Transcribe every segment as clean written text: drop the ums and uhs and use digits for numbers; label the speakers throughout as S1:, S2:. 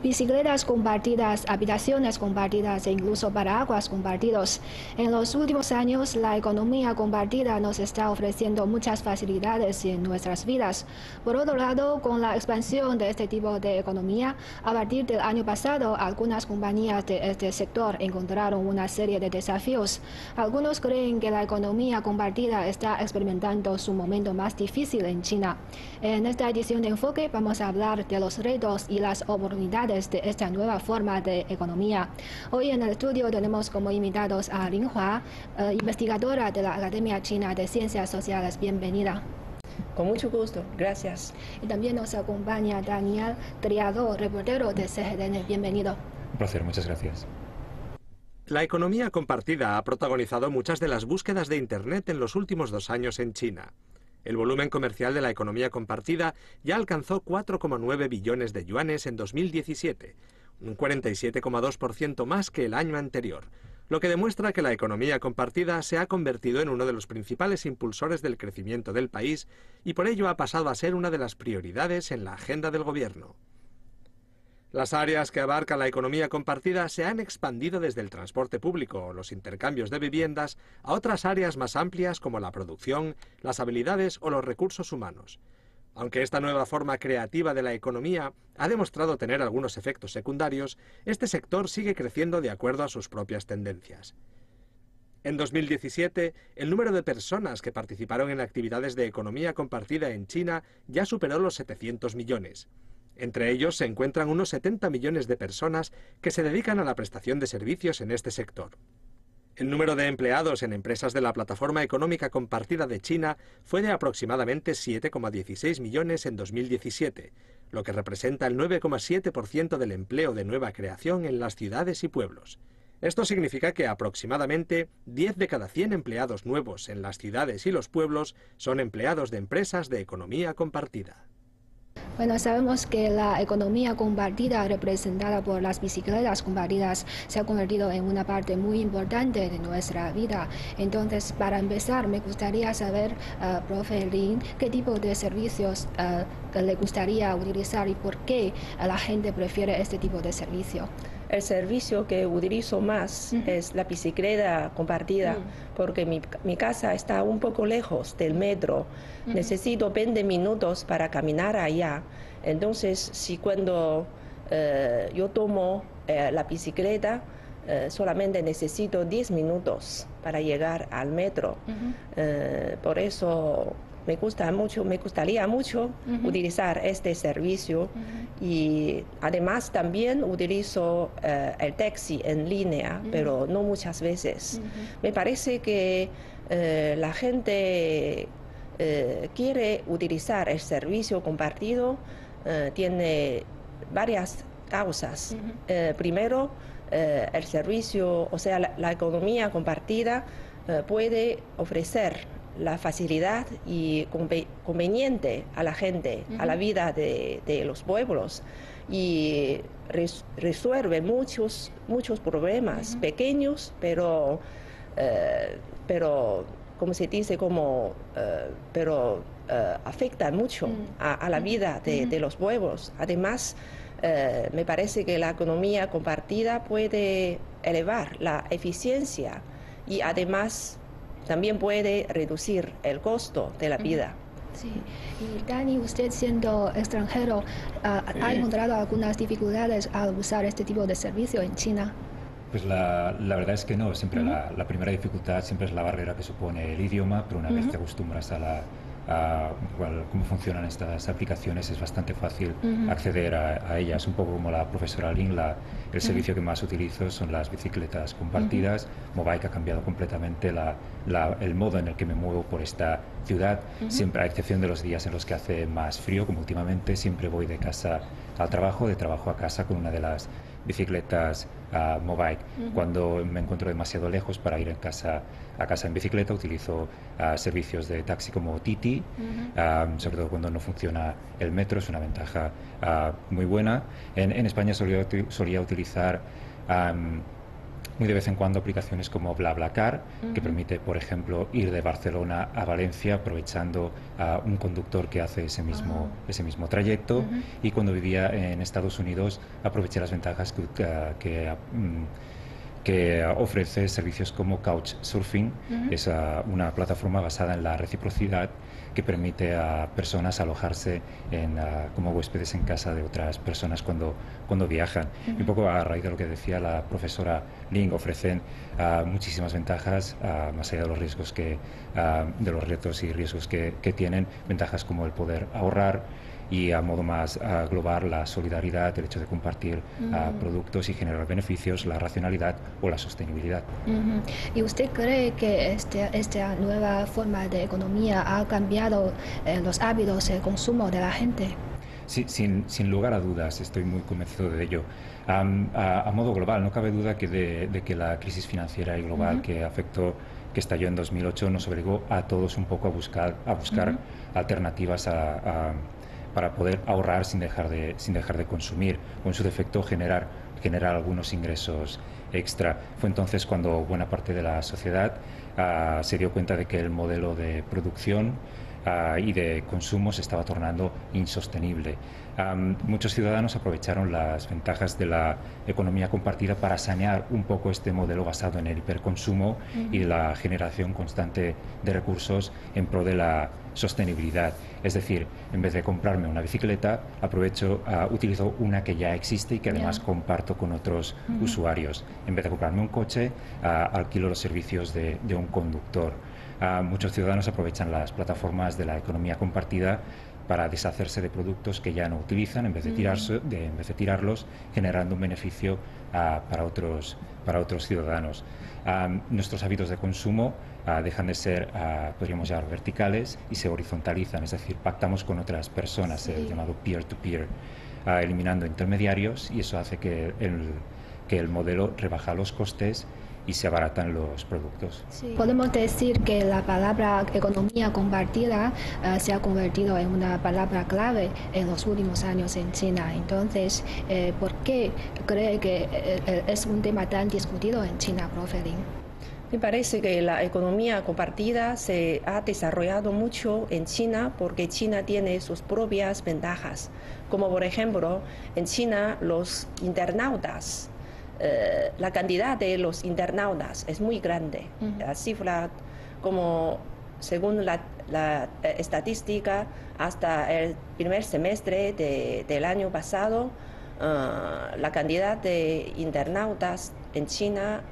S1: bicicletas compartidas, habitaciones compartidas e incluso paraguas compartidos. En los últimos años, la economía compartida nos está ofreciendo muchas facilidades en nuestras vidas. Por otro lado, con la expansión de este tipo de economía, a partir del año pasado, algunas compañías de este sector encontraron una serie de desafíos. Algunos creen que la economía compartida está experimentando su momento más difícil en China. En esta edición de Enfoque vamos a hablar de los retos y las oportunidades de esta nueva forma de economía. Hoy en el estudio tenemos como invitados a Lin Hua, investigadora de la Academia China de Ciencias Sociales. Bienvenida.
S2: Con mucho gusto, gracias.
S1: Y también nos acompaña Daniel Triado, reportero de CGTN. Bienvenido.
S3: Un placer, muchas gracias.
S4: La economía compartida ha protagonizado muchas de las búsquedas de Internet en los últimos 2 años en China. El volumen comercial de la economía compartida ya alcanzó 4,9 billones de yuanes en 2017, un 47,2% más que el año anterior, lo que demuestra que la economía compartida se ha convertido en uno de los principales impulsores del crecimiento del país y por ello ha pasado a ser una de las prioridades en la agenda del gobierno. Las áreas que abarca la economía compartida se han expandido desde el transporte público o los intercambios de viviendas a otras áreas más amplias como la producción, las habilidades o los recursos humanos. Aunque esta nueva forma creativa de la economía ha demostrado tener algunos efectos secundarios, este sector sigue creciendo de acuerdo a sus propias tendencias. En 2017, el número de personas que participaron en actividades de economía compartida en China ya superó los 700 millones. Entre ellos se encuentran unos 70 millones de personas que se dedican a la prestación de servicios en este sector. El número de empleados en empresas de la Plataforma Económica Compartida de China fue de aproximadamente 7,16 millones en 2017, lo que representa el 9,7% del empleo de nueva creación en las ciudades y pueblos. Esto significa que aproximadamente 10 de cada 100 empleados nuevos en las ciudades y los pueblos son empleados de empresas de economía compartida.
S1: Bueno, sabemos que la economía compartida representada por las bicicletas compartidas se ha convertido en una parte muy importante de nuestra vida. Entonces, para empezar, me gustaría saber, profe Lin, qué tipo de servicios le gustaría utilizar y por qué la gente prefiere este tipo de servicio.
S2: El servicio que utilizo más es la bicicleta compartida, porque mi casa está un poco lejos del metro. Necesito 20 minutos para caminar allá. Entonces, si cuando yo tomo la bicicleta, solamente necesito 10 minutos para llegar al metro. Por eso me gustaría mucho utilizar este servicio y además también utilizo el taxi en línea, pero no muchas veces. Me parece que la gente quiere utilizar el servicio compartido, tiene varias causas. Primero, el servicio, o sea, la economía compartida puede ofrecer la facilidad y conveniente a la gente, a la vida de los pueblos, y resuelve muchos problemas pequeños, pero como se dice, pero afectan mucho a la vida de los pueblos. Además, me parece que la economía compartida puede elevar la eficiencia y además también puede reducir el costo de la vida.
S1: Sí. Y Dani, usted siendo extranjero, ¿ha encontrado algunas dificultades al usar este tipo de servicio en China?
S3: Pues la verdad es que no. Siempre la primera dificultad siempre es la barrera que supone el idioma, pero una vez te acostumbras a cómo funcionan estas aplicaciones, es bastante fácil acceder a ellas. Un poco como la profesora Lin, el servicio que más utilizo son las bicicletas compartidas. Mobike ha cambiado completamente el modo en el que me muevo por esta ciudad, siempre a excepción de los días en los que hace más frío, como últimamente. Siempre voy de casa al trabajo, de trabajo a casa con una de las bicicletas Mobike. Cuando me encuentro demasiado lejos para ir a casa en bicicleta, utilizo servicios de taxi como Titi, sobre todo cuando no funciona el metro. Es una ventaja muy buena. En España solía utilizar muy de vez en cuando aplicaciones como BlaBlaCar, que permite, por ejemplo, ir de Barcelona a Valencia aprovechando a un conductor que hace ese mismo trayecto. Y cuando vivía en Estados Unidos aproveché las ventajas que ofrece servicios como Couchsurfing. Es una plataforma basada en la reciprocidad que permite a personas alojarse como huéspedes en casa de otras personas cuando viajan. Y un poco a raíz de lo que decía la profesora Ling, ofrecen muchísimas ventajas, más allá de los riesgos de los retos y riesgos que tienen, ventajas como el poder ahorrar, y a modo más global la solidaridad, el hecho de compartir productos y generar beneficios, la racionalidad o la sostenibilidad.
S1: ¿Y usted cree que esta nueva forma de economía ha cambiado los hábitos de consumo de la gente?
S3: Sí, sin lugar a dudas, estoy muy convencido de ello. A modo global, no cabe duda de que la crisis financiera y global que estalló en 2008 nos obligó a todos un poco a buscar alternativas para poder ahorrar sin dejar de consumir, o en su defecto generar algunos ingresos extra. Fue entonces cuando buena parte de la sociedad se dio cuenta de que el modelo de producción y de consumo se estaba tornando insostenible. Muchos ciudadanos aprovecharon las ventajas de la economía compartida para sanear un poco este modelo basado en el hiperconsumo y la generación constante de recursos en pro de la sostenibilidad. Es decir, en vez de comprarme una bicicleta, utilizo una que ya existe y que además comparto con otros usuarios. En vez de comprarme un coche, alquilo los servicios de un conductor. Muchos ciudadanos aprovechan las plataformas de la economía compartida para deshacerse de productos que ya no utilizan, en vez de tirarlos, generando un beneficio para otros ciudadanos. Nuestros hábitos de consumo dejan de ser, podríamos llamar, verticales y se horizontalizan, es decir, pactamos con otras personas, el llamado peer-to-peer, eliminando intermediarios, y eso hace que el modelo rebaja los costes y se abaratan los productos.
S1: Sí. Podemos decir que la palabra economía compartida se ha convertido en una palabra clave en los últimos años en China. Entonces, ¿por qué cree que es un tema tan discutido en China, profe Lin?
S2: Me parece que la economía compartida se ha desarrollado mucho en China porque China tiene sus propias ventajas. Como por ejemplo, en China los internautas, la cantidad de los internautas es muy grande. La cifra, como según la estadística, hasta el primer semestre del año pasado, la cantidad de internautas en China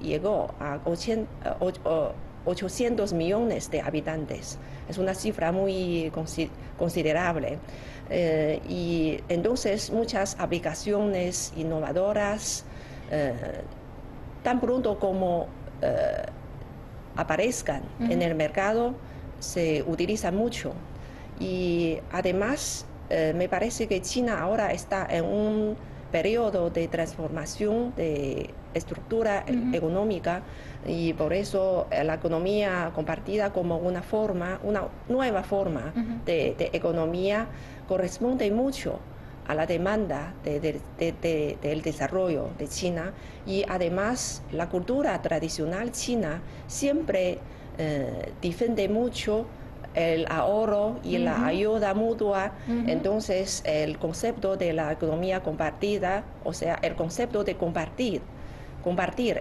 S2: llegó a 800 millones de habitantes. Es una cifra muy considerable. Y entonces muchas aplicaciones innovadoras, tan pronto como aparezcan en el mercado, se utilizan mucho. Y además me parece que China ahora está en un periodo de transformación de estructura económica, y por eso la economía compartida como una nueva forma de economía corresponde mucho a la demanda del desarrollo de China. Y además la cultura tradicional china siempre defiende mucho el ahorro y la ayuda mutua. Entonces el concepto de la economía compartida, o sea, el concepto de compartir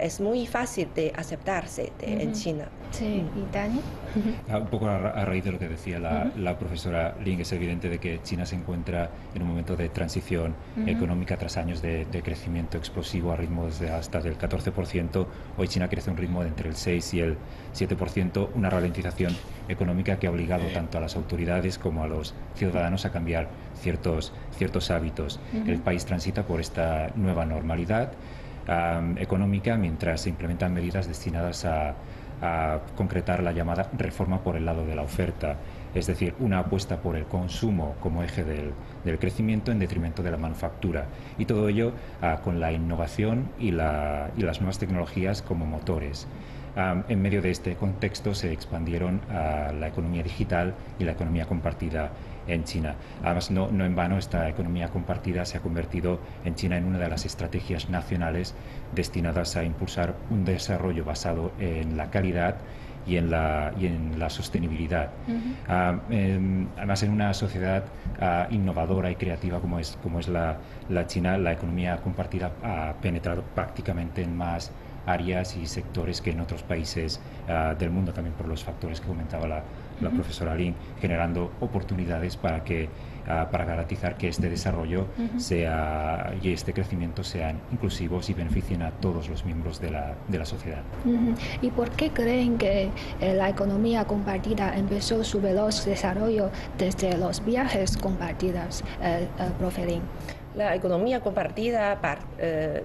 S2: es muy fácil de aceptarse en China.
S1: Sí, ¿y Dani?
S3: Un poco a raíz de lo que decía la profesora Ling, es evidente de que China se encuentra en un momento de transición económica tras años de crecimiento explosivo a ritmos de hasta del 14%. Hoy China crece a un ritmo de entre el 6 y el 7%, una ralentización económica que ha obligado tanto a las autoridades como a los ciudadanos a cambiar ciertos hábitos. El país transita por esta nueva normalidad económica mientras se implementan medidas destinadas a concretar la llamada reforma por el lado de la oferta, es decir, una apuesta por el consumo como eje del crecimiento en detrimento de la manufactura, y todo ello con la innovación y las nuevas tecnologías como motores. En medio de este contexto se expandieron a la economía digital y la economía compartida en China. Además, no en vano, esta economía compartida se ha convertido en China en una de las estrategias nacionales destinadas a impulsar un desarrollo basado en la calidad y en la sostenibilidad. Además, en una sociedad innovadora y creativa como es la China, la economía compartida ha penetrado prácticamente en más áreas y sectores que en otros países del mundo, también por los factores que comentaba la profesora Lin, generando oportunidades para garantizar que este desarrollo y este crecimiento sean inclusivos y beneficien a todos los miembros de la sociedad.
S1: ¿Y por qué creen que la economía compartida empezó su veloz desarrollo desde los viajes compartidos, profe Lin?
S2: La economía compartida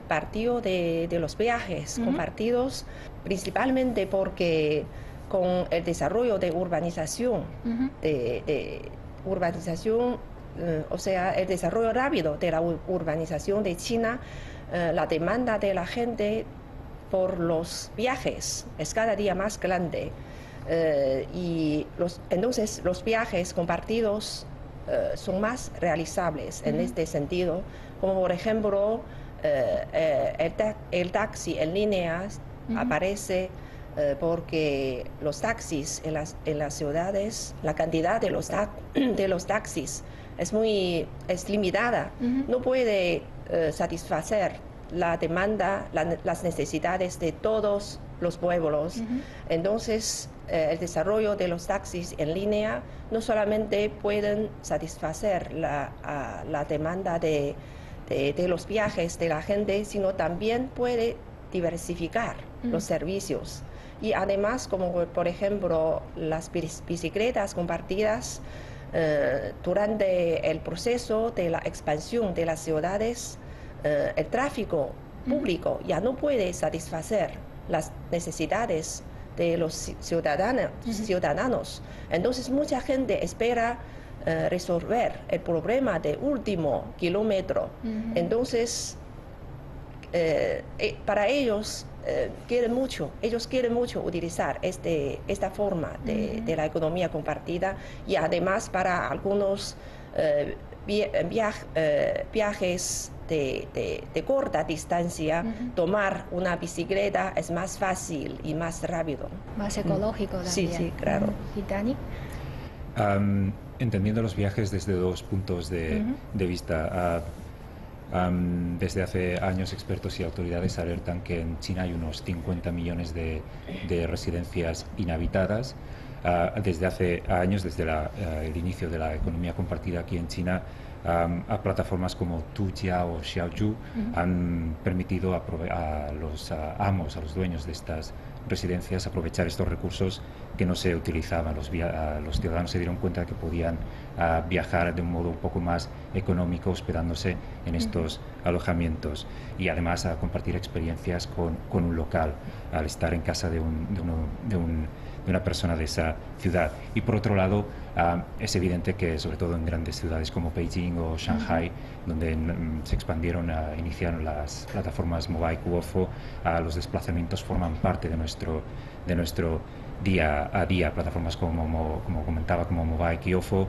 S2: partió de los viajes compartidos, principalmente porque con el desarrollo de urbanización, o sea, el desarrollo rápido de la urbanización de China, la demanda de la gente por los viajes es cada día más grande. Entonces los viajes compartidos son más realizables en este sentido, como por ejemplo el taxi en línea aparece porque los taxis en las ciudades, la cantidad de los taxis es limitada, no puede satisfacer la demanda, las necesidades de todos los pueblos. Entonces, el desarrollo de los taxis en línea no solamente pueden satisfacer la demanda de los viajes de la gente, sino también puede diversificar los servicios. Y además, como por ejemplo las bicicletas compartidas, durante el proceso de la expansión de las ciudades, el tráfico público ya no puede satisfacer las necesidades de los ciudadanos. Entonces mucha gente espera resolver el problema de último kilómetro. Entonces para ellos ellos quieren mucho utilizar esta forma de la economía compartida, y además para algunos viajes de corta distancia, tomar una bicicleta es más fácil y más rápido.
S1: Más ecológico también.
S2: Sí, claro.
S1: ¿Y Dani?
S3: Entendiendo los viajes desde dos puntos de vista. Desde hace años, expertos y autoridades alertan que en China hay unos 50 millones de residencias inhabitadas. Desde hace años, desde el inicio de la economía compartida aquí en China, a plataformas como Tujia o Xiaoju han permitido a los dueños de estas residencias aprovechar estos recursos que no se utilizaban. Los ciudadanos se dieron cuenta de que podían viajar de un modo un poco más económico hospedándose en estos alojamientos, y además a compartir experiencias con un local al estar en casa de una persona de esa ciudad. Y por otro lado, es evidente que sobre todo en grandes ciudades como Beijing o Shanghai, donde se iniciaron las plataformas Mobike u Ofo, los desplazamientos forman parte de nuestro día a día. Plataformas como comentaba, como Mobike y Ofo,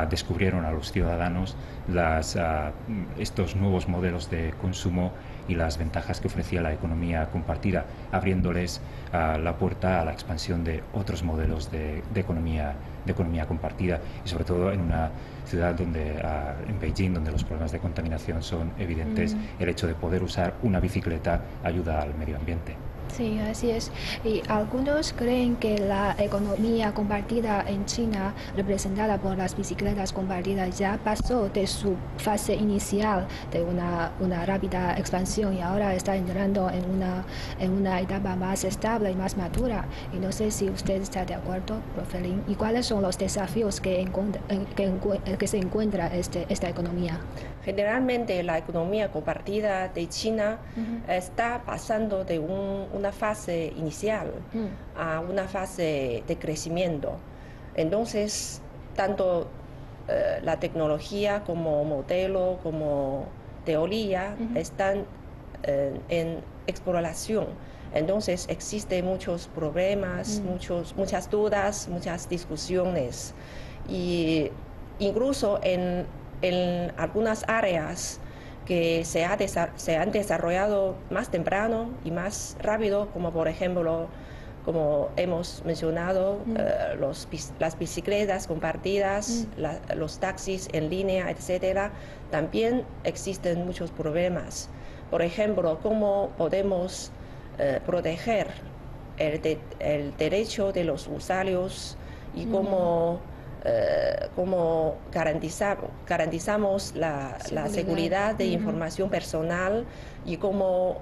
S3: descubrieron a los ciudadanos estos nuevos modelos de consumo y las ventajas que ofrecía la economía compartida, abriéndoles la puerta a la expansión de otros modelos de economía compartida, y sobre todo en una ciudad en Beijing, donde los problemas de contaminación son evidentes, el hecho de poder usar una bicicleta ayuda al medio ambiente.
S1: Sí, así es. Y algunos creen que la economía compartida en China, representada por las bicicletas compartidas, ya pasó de su fase inicial de una rápida expansión y ahora está entrando en una etapa más estable y más madura. Y no sé si usted está de acuerdo, profe Lin. ¿Y cuáles son los desafíos que se encuentra esta economía?
S2: Generalmente la economía compartida de China está pasando de una fase inicial a una fase de crecimiento. Entonces, tanto la tecnología como modelo, como teoría están en exploración. Entonces existen muchos problemas, muchas dudas, muchas discusiones. Y incluso en algunas áreas que se han desarrollado más temprano y más rápido, como por ejemplo, como hemos mencionado, las bicicletas compartidas, los taxis en línea, etcétera, también existen muchos problemas. Por ejemplo, cómo podemos proteger el derecho de los usuarios y cómo garantizamos la seguridad de información personal y cómo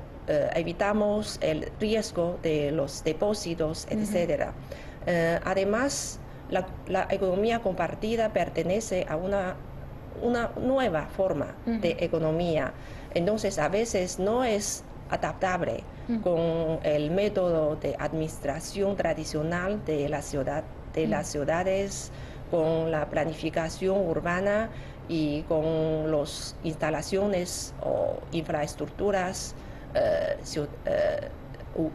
S2: evitamos el riesgo de los depósitos, etc. Además, la economía compartida pertenece a una nueva forma de economía. Entonces, a veces no es adaptable con el método de administración tradicional de las ciudades, con la planificación urbana y con las instalaciones o infraestructuras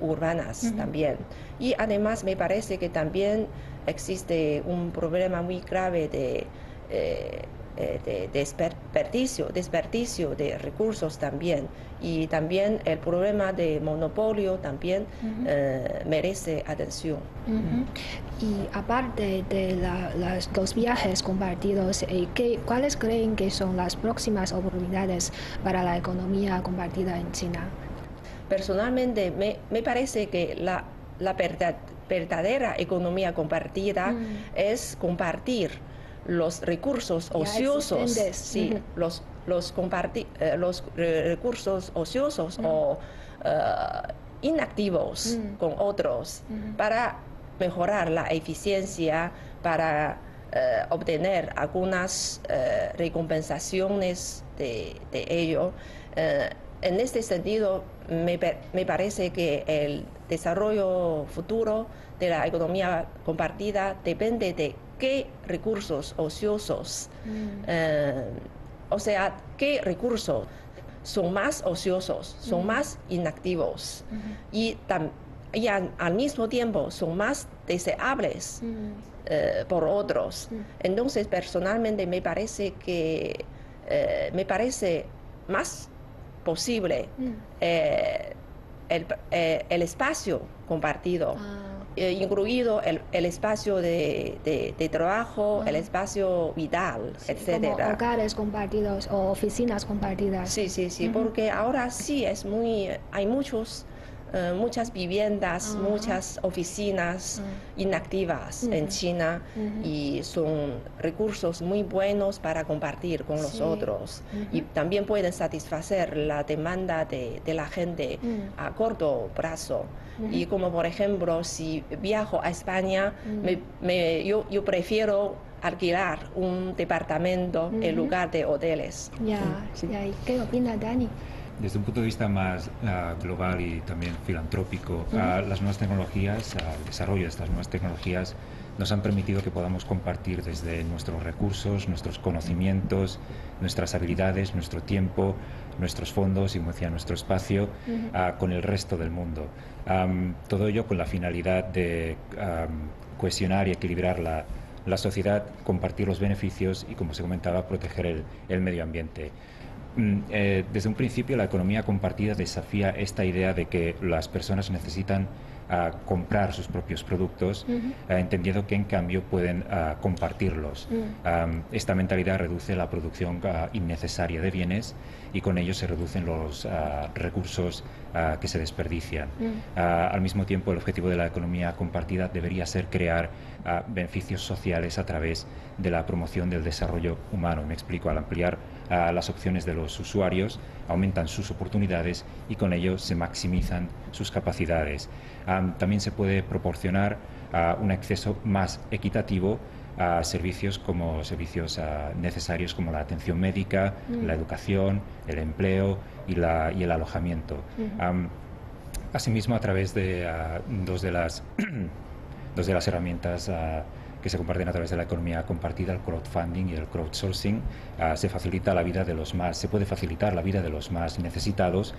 S2: urbanas también. Y además me parece que también existe un problema muy grave de desperdicio de recursos también, y también el problema de monopolio también merece atención.
S1: Y aparte de los viajes compartidos, ¿cuáles creen que son las próximas oportunidades para la economía compartida en China?
S2: Personalmente me parece que la verdadera economía compartida es compartir los recursos ociosos, los recursos ociosos o inactivos con otros para mejorar la eficiencia, para obtener algunas recompensaciones de ello. En este sentido, me parece que el desarrollo futuro de la economía compartida depende de qué recursos ociosos, o sea, qué recursos son más ociosos, son más inactivos y al mismo tiempo son más deseables por otros. Entonces, personalmente me parece más posible el espacio compartido, incluido el espacio de trabajo, el espacio vital, etcétera.
S1: Como hogares compartidos o oficinas compartidas.
S2: Sí, porque ahora sí hay muchas viviendas, muchas oficinas inactivas en China y son recursos muy buenos para compartir con los otros y también pueden satisfacer la demanda de la gente a corto plazo. Y como por ejemplo, si viajo a España, yo prefiero alquilar un departamento en lugar de hoteles.
S1: ¿Qué opina Dani?
S3: Desde un punto de vista más global y también filantrópico, las nuevas tecnologías, el desarrollo de estas nuevas tecnologías nos han permitido que podamos compartir desde nuestros recursos, nuestros conocimientos, nuestras habilidades, nuestro tiempo, nuestros fondos y, como decía, nuestro espacio con el resto del mundo. Todo ello con la finalidad de cohesionar y equilibrar la sociedad, compartir los beneficios y, como se comentaba, proteger el medio ambiente. Desde un principio la economía compartida desafía esta idea de que las personas necesitan comprar sus propios productos, entendiendo que en cambio pueden compartirlos. Esta mentalidad reduce la producción innecesaria de bienes y con ello se reducen los recursos que se desperdician. Al mismo tiempo, el objetivo de la economía compartida debería ser crear beneficios sociales a través de la promoción del desarrollo humano. Me explico, al ampliar las opciones de los usuarios, aumentan sus oportunidades y con ello se maximizan sus capacidades. También se puede proporcionar un acceso más equitativo a servicios necesarios como la atención médica, la educación, el empleo y el alojamiento. Asimismo, a través de dos de las herramientas que se comparten a través de la economía compartida, el crowdfunding y el crowdsourcing, se puede facilitar la vida de los más necesitados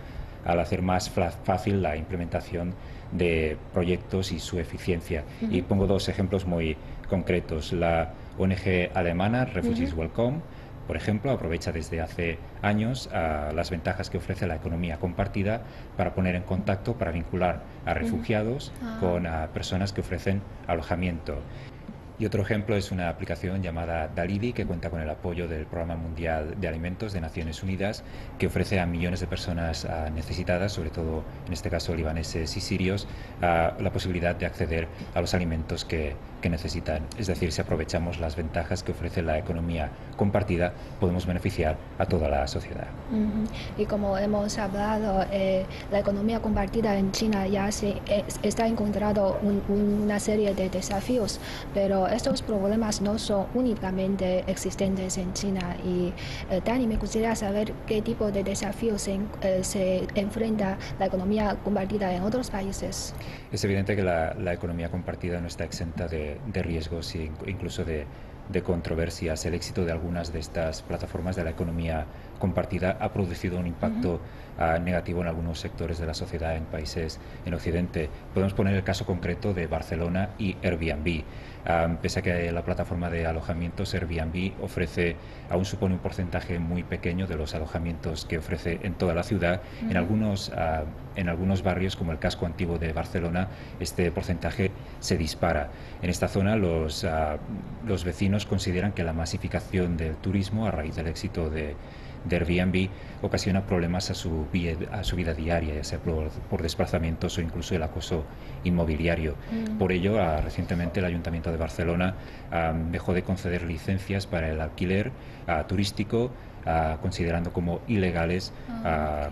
S3: al hacer más fácil la implementación de proyectos y su eficiencia. Y pongo dos ejemplos muy concretos. La ONG alemana Refugees Welcome, por ejemplo, aprovecha desde hace años las ventajas que ofrece la economía compartida para poner en contacto, para vincular a refugiados con personas que ofrecen alojamiento. Y otro ejemplo es una aplicación llamada Dalidi, que cuenta con el apoyo del Programa Mundial de Alimentos de Naciones Unidas, que ofrece a millones de personas necesitadas, sobre todo en este caso libaneses y sirios, la posibilidad de acceder a los alimentos que necesitan. Es decir, si aprovechamos las ventajas que ofrece la economía compartida, podemos beneficiar a toda la sociedad.
S1: Y como hemos hablado, la economía compartida en China ya está encontrando una serie de desafíos, pero estos problemas no son únicamente existentes en China. Y Dani, me gustaría saber qué tipo de desafíos se enfrenta la economía compartida en otros países.
S3: Es evidente que la economía compartida no está exenta de riesgos e incluso de controversias. El éxito de algunas de estas plataformas de la economía compartida ha producido un impacto negativo en algunos sectores de la sociedad en países en Occidente. Podemos poner el caso concreto de Barcelona y Airbnb. Pese a que la plataforma de alojamientos Airbnb aún supone un porcentaje muy pequeño de los alojamientos que ofrece en toda la ciudad, en algunos barrios como el casco antiguo de Barcelona este porcentaje se dispara. En esta zona los vecinos consideran que la masificación del turismo a raíz del éxito de Airbnb ocasiona problemas a su vida diaria, ya sea por desplazamientos o incluso el acoso inmobiliario. Por ello, recientemente el Ayuntamiento de Barcelona dejó de conceder licencias para el alquiler turístico, considerando como ilegales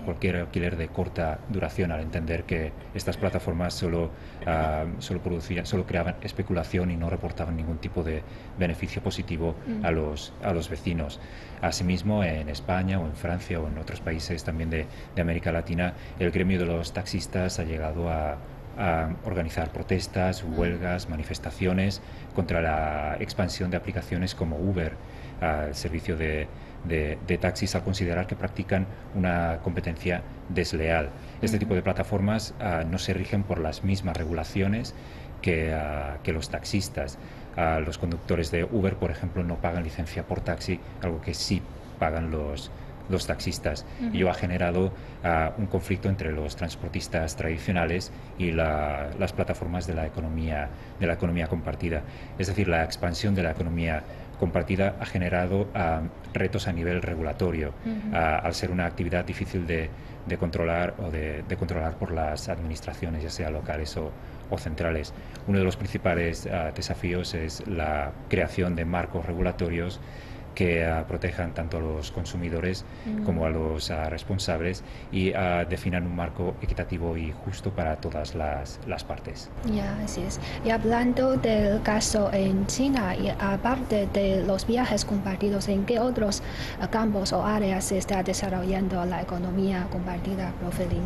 S3: cualquier alquiler de corta duración, al entender que estas plataformas solo creaban especulación y no reportaban ningún tipo de beneficio positivo a los vecinos. Asimismo, en España o en Francia o en otros países también de América Latina, el gremio de los taxistas ha llegado a organizar protestas, huelgas, manifestaciones contra la expansión de aplicaciones como Uber, el servicio de taxis, al considerar que practican una competencia desleal. Este tipo de plataformas no se rigen por las mismas regulaciones que los taxistas. Los conductores de Uber, por ejemplo, no pagan licencia por taxi, algo que sí pagan los taxistas. Ello ha generado un conflicto entre los transportistas tradicionales y las plataformas de la economía compartida. Es decir, la expansión de la economía compartida ha generado retos a nivel regulatorio, al ser una actividad difícil de controlar o de controlar por las administraciones, ya sea locales o centrales. Uno de los principales desafíos es la creación de marcos regulatorios que protejan tanto a los consumidores como a los responsables y definan un marco equitativo y justo para todas las partes.
S1: Ya, así es. Y hablando del caso en China, y aparte de los viajes compartidos, ¿en qué otros campos o áreas se está desarrollando la economía compartida, profe Lin?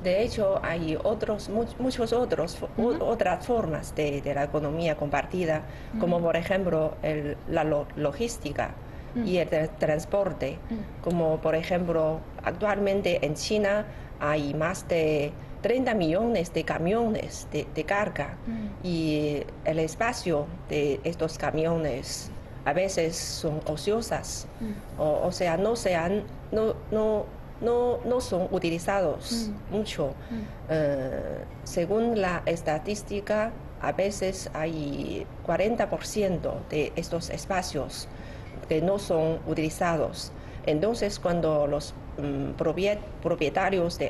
S2: De hecho, hay muchas otras formas de la economía compartida, como por ejemplo la logística y el transporte. Como por ejemplo, actualmente en China hay más de 30 millones de camiones de carga y el espacio de estos camiones a veces son ociosas, o sea, no son utilizados mucho. Según la estadística, a veces hay 40% de estos espacios que no son utilizados. Entonces, cuando los propietarios de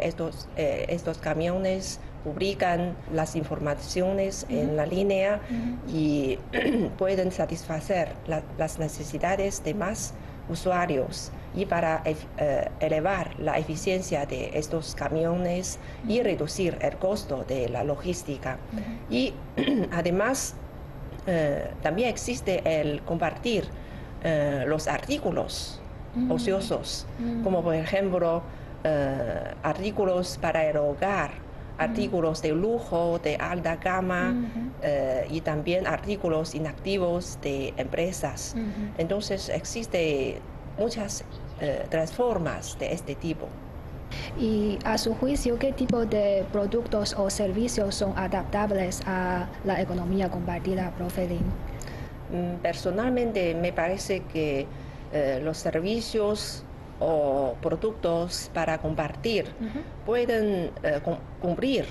S2: estos camiones publican las informaciones en la línea y pueden satisfacer las necesidades de más usuarios, y para elevar la eficiencia de estos camiones y reducir el costo de la logística. Y además también existe el compartir los artículos ociosos, como por ejemplo artículos para el hogar, artículos de lujo, de alta gama, y también artículos inactivos de empresas. Entonces existe muchas transformas de este tipo.
S1: Y a su juicio, ¿qué tipo de productos o servicios son adaptables a la economía compartida, profe Lin?
S2: Personalmente me parece que los servicios o productos para compartir pueden cumplir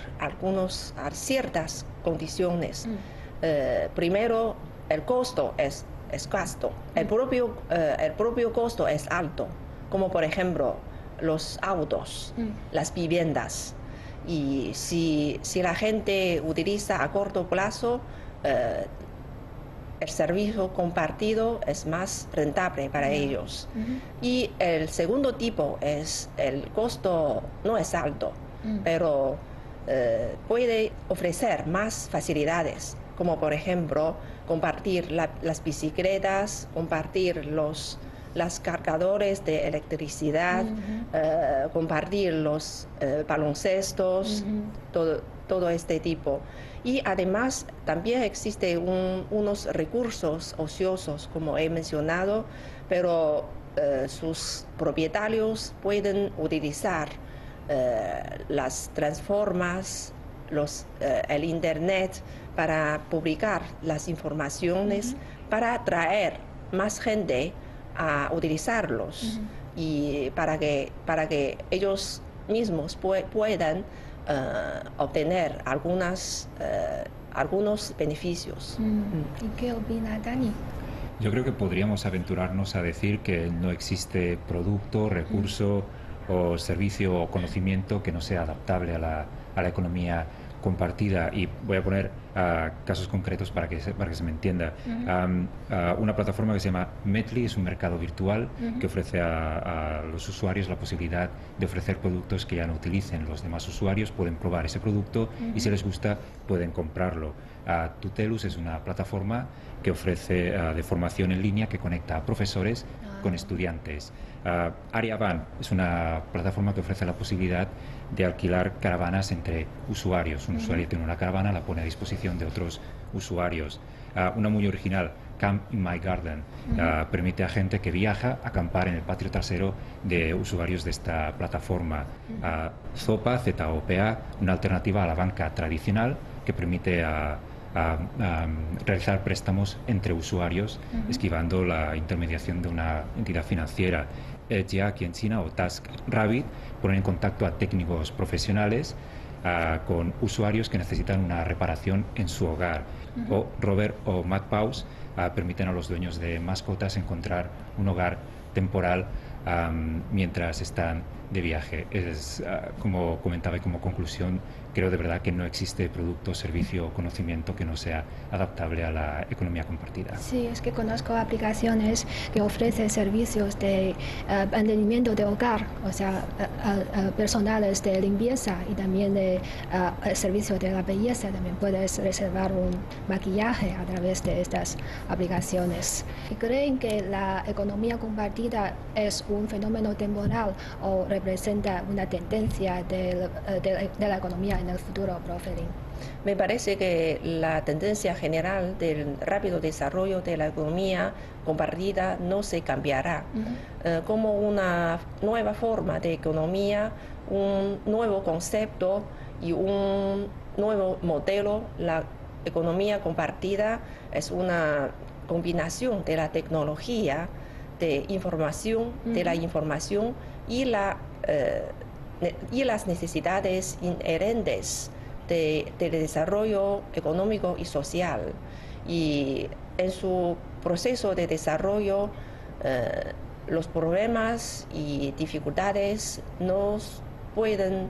S2: ciertas condiciones. Primero, el costo es gasto. El propio costo es alto, como por ejemplo los autos, las viviendas. Y si la gente utiliza a corto plazo, el servicio compartido es más rentable para ellos. Y el segundo tipo es el costo no es alto, pero puede ofrecer más facilidades, como por ejemplo compartir las bicicletas, compartir los cargadores de electricidad, compartir los baloncestos, todo este tipo. Y además también existen unos recursos ociosos, como he mencionado, pero sus propietarios pueden utilizar las plataformas, el Internet para publicar las informaciones, para atraer más gente a utilizarlos y para que ellos mismos puedan obtener algunos beneficios.
S1: ¿Y qué opina Dani?
S3: Yo creo que podríamos aventurarnos a decir que no existe producto, recurso o servicio o conocimiento que no sea adaptable a la economía compartida. Y voy a poner casos concretos para que se me entienda. Una plataforma que se llama Metli es un mercado virtual que ofrece a los usuarios la posibilidad de ofrecer productos que ya no utilicen los demás usuarios. Pueden probar ese producto y si les gusta pueden comprarlo. Tutelus es una plataforma que ofrece de formación en línea que conecta a profesores con estudiantes. Ariaban es una plataforma que ofrece la posibilidad de alquilar caravanas entre usuarios. Un usuario tiene una caravana, la pone a disposición de otros usuarios. Una muy original, Camp in My Garden, permite a gente que viaja a acampar en el patio trasero de usuarios de esta plataforma. Zopa, ZOPA, una alternativa a la banca tradicional que permite realizar préstamos entre usuarios, esquivando la intermediación de una entidad financiera. Edge aquí en China o TaskRabbit ponen en contacto a técnicos profesionales con usuarios que necesitan una reparación en su hogar. O Robert o MacPaws permiten a los dueños de mascotas encontrar un hogar temporal mientras están de viaje. Como comentaba y como conclusión, creo de verdad que no existe producto, servicio o conocimiento que no sea adaptable a la economía compartida.
S1: Sí, es que conozco aplicaciones que ofrecen servicios de mantenimiento de hogar, o sea, personales de limpieza y también de servicio de la belleza. También puedes reservar un maquillaje a través de estas aplicaciones. ¿Creen que la economía compartida es un fenómeno temporal o representa una tendencia de la economía en el futuro, profe Lin?
S2: Me parece que la tendencia general del rápido desarrollo de la economía compartida no se cambiará. Como una nueva forma de economía, un nuevo concepto y un nuevo modelo, la economía compartida es una combinación de la tecnología, de información, de la información y las necesidades inherentes del desarrollo económico y social. Y en su proceso de desarrollo, los problemas y dificultades no pueden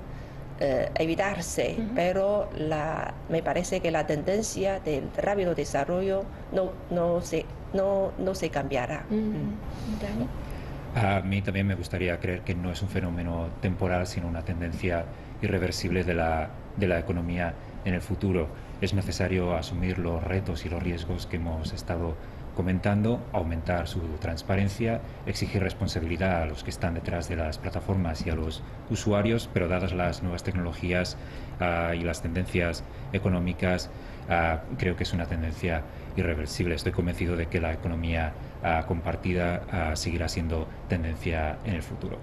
S2: evitarse, pero me parece que la tendencia del rápido desarrollo no se cambiará.
S3: A mí también me gustaría creer que no es un fenómeno temporal, sino una tendencia irreversible de la economía en el futuro. Es necesario asumir los retos y los riesgos que hemos estado comentando, aumentar su transparencia, exigir responsabilidad a los que están detrás de las plataformas y a los usuarios, pero dadas las nuevas tecnologías y las tendencias económicas, creo que es una tendencia irreversible. Estoy convencido de que la economía compartida seguirá siendo tendencia en el futuro.